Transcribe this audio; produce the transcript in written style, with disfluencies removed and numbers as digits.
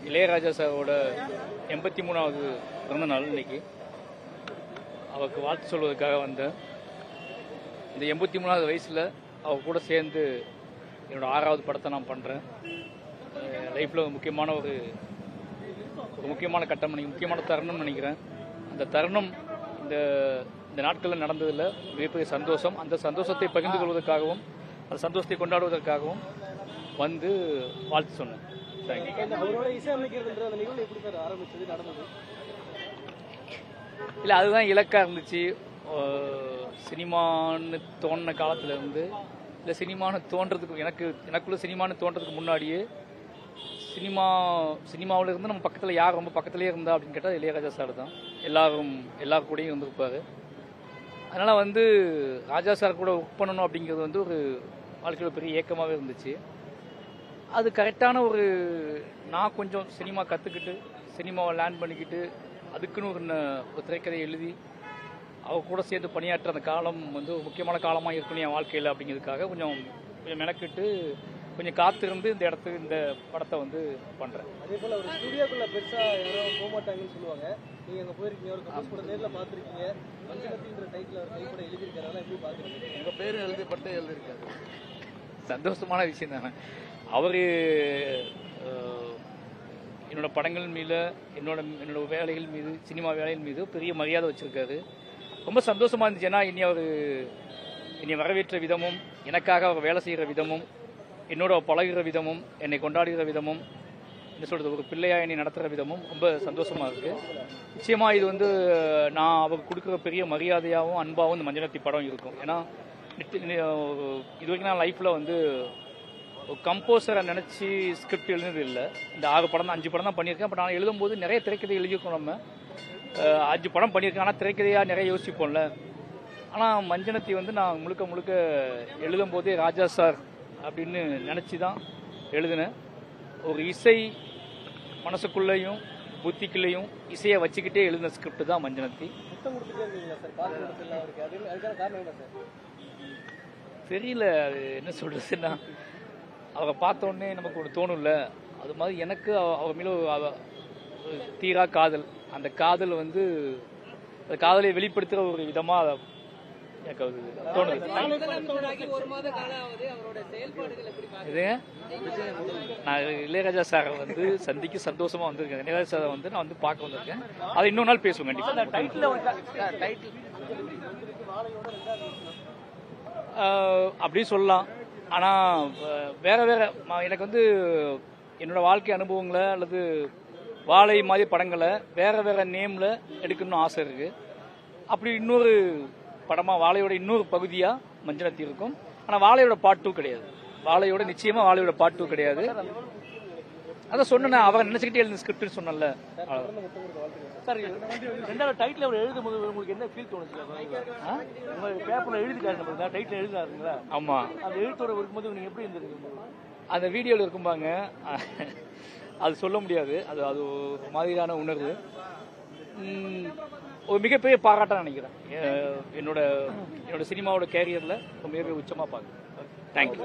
இளையராஜா சாரோட 83வது பிறந்த நாள் இன்னைக்கு. அவருக்கு வாழ்த்து சொல்வதற்காக வந்தேன். இந்த 83வது வயசில் அவர் கூட சேர்ந்து என்னோட 6வது படத்தை நான் பண்ணுறேன். லைஃப்பில் முக்கியமான ஒரு முக்கியமான கட்டம், முக்கியமான தருணம் நினைக்கிறேன். அந்த தருணம் இந்த நாட்களில் நடந்ததில் மிகப்பெரிய சந்தோஷம். அந்த சந்தோஷத்தை பகிர்ந்து கொள்வதற்காகவும் அந்த சந்தோஷத்தை கொண்டாடுவதற்காகவும் வந்து வாழ்த்து சொன்னேன். இல்லை, அதுதான் இலக்காக இருந்துச்சு. சினிமான்னு தோணின காலத்தில் இருந்து, இல்லை சினிமான்னு தோன்றதுக்கு எனக்குள்ள சினிமான்னு தோன்றதுக்கு முன்னாடியே சினிமாவில் இருந்து நம்ம பக்கத்தில் யார் ரொம்ப பக்கத்துலேயே இருந்தா அப்படின்னு கேட்டால் இளையராஜா சார் தான். எல்லாரும் கூடயும் இருந்திருப்பாரு. அதனால் வந்து ராஜா சார் கூட ஒர்க் பண்ணணும் அப்படிங்கிறது வந்து ஒரு வாழ்க்கையில் பெரிய ஏக்கமாகவே இருந்துச்சு. அது கரெக்டான நான் கொஞ்சம் சினிமா கற்றுக்கிட்டு சினிமாவை லேர்ன் பண்ணிக்கிட்டு அதுக்குன்னு ஒரு திரைக்கதையை எழுதி அவர் கூட சேர்த்து பணியாற்ற அந்த காலம் வந்து ஒரு முக்கியமான காலமாக இருக்கணும் என் வாழ்க்கையில் அப்படிங்கிறதுக்காக கொஞ்சம் மெனக்கிட்டு கொஞ்சம் காத்திருந்து இந்த படத்தை வந்து பண்ணுறேன். அதே போல் ஒரு ஸ்டுடியோக்குள்ள பெருசாக யாரும் போக மாட்டாங்கன்னு சொல்லுவாங்க. நீங்கள் அங்கே போயிருக்கீங்க, ஒரு கம்போஸ் கூட நேரில் பார்த்துருக்கீங்க. மஞ்சனத்தின்ற டைட்டில் அவர் கைப்பட எழுதியிருக்காரு, எப்படி பார்த்துருக்கீங்க? எங்கள் பேரும் எழுதிப்பட்டே எழுதியிருக்காரு. சந்தோஷமான விஷயம் தானே. அவர் என்னோட படங்கள் மீது என்னோட வேலைகள் மீது சினிமா வேலைகள் மீது பெரிய மரியாதை வச்சுருக்காரு. ரொம்ப சந்தோஷமாக இருந்துச்சு. ஏன்னா என்னை வரவேற்ற விதமும், எனக்காக அவர் வேலை செய்கிற விதமும், என்னோட பழகுகிற விதமும், என்னை கொண்டாடுகிற விதமும், என்ன சொல்கிறது, ஒரு பிள்ளையாக என்னை நடத்துகிற விதமும் ரொம்ப சந்தோஷமாக இருக்குது. நிச்சயமாக இது வந்து நான் அவருக்கு கொடுக்குற பெரிய மரியாதையாகவும் அன்பாகவும் இந்த மஞ்சனத்தி படம் இருக்கும். ஏன்னா இது வரைக்கும் நான் லைஃப்பில் வந்து ஒரு கம்போசரை நினச்சி ஸ்கிரிப்ட் எழுதுனது இல்லை. இந்த 5 படம் தான் பண்ணியிருக்கேன். பட் நான் எழுதும்போது நிறைய திரைக்கதை எழுதியிருக்கோம். நம்ம 5 படம் பண்ணியிருக்கேன். ஆனால் திரைக்கதையாக நிறைய யோசிப்போம்ல. ஆனால் மஞ்சனத்தி வந்து நான் முழுக்க எழுதும் போதே ராஜா சார் அப்படின்னு நினச்சி தான் எழுதினேன். ஒரு இசை மனசுக்குள்ளேயும் புத்திக்குள்ளேயும் இசையை வச்சுக்கிட்டே எழுதின ஸ்கிரிப்ட் தான் மஞ்சனத்தி. தெரியல, அது என்ன சொல்றதுன்னா, அவரை பார்த்த உடனே நமக்கு ஒரு தோணும்ல, அது மாதிரி எனக்கு அவர் மேல தீரா காதல். அந்த காதல் வந்து அந்த காதலை வெளிப்படுத்துகிற ஒரு விதமாக எனக்கு தோணுது. நான் இளையராஜா சாரை வந்து சந்திக்க சந்தோஷமா வந்திருக்கேன். இளையராஜா சாரை வந்து நான் வந்து பார்க்க வந்திருக்கேன். அதை இன்னொரு நாள் பேசுவேன் கண்டிப்பா. அப்படி சொல்லலாம். ஆனால் வேற எனக்கு வந்து என்னோட வாழ்க்கை அனுபவங்களை அல்லது வாழை மாதிரி படங்களை வேற நேமில் எடுக்கணும்னு ஆசை இருக்குது. அப்படி இன்னொரு படமாக வாழையோட இன்னொரு பகுதியாக மஞ்சனத்தி இருக்கும். ஆனால் வாழையோட பார்ட் 2 கிடையாது. நிச்சயமாக வாழையோட பார்ட் 2 கிடையாது. அதான் சொன்னேன், அவரை நினச்சிக்கிட்டே எழுந்த ஸ்கிரிப்ட்னு சொன்னல. சார், 2வது டைட்டில் அவர் எழுதும்போது உங்களுக்கு என்ன ஃபீல் தோணுச்சு? உங்கள் பேப்பரில் எழுதிக்காரு, நம்ம டைட்டில் எழுதினாருங்களா? ஆமாம். அந்த எழுத்தோட இருக்கும்போது நீங்கள் எப்படி இருந்திருக்கு? அந்த வீடியோவில் இருக்கும்பாங்க, அது சொல்ல முடியாது. அது ஒரு மாதிரியான உணர்வு. ஒரு மிகப்பெரிய பாராட்டாக நினைக்கிறேன். என்னோட சினிமாவோட கேரியரில் மிகப்பெரிய உச்சமாக பார்க்குறேன். தேங்க்யூ.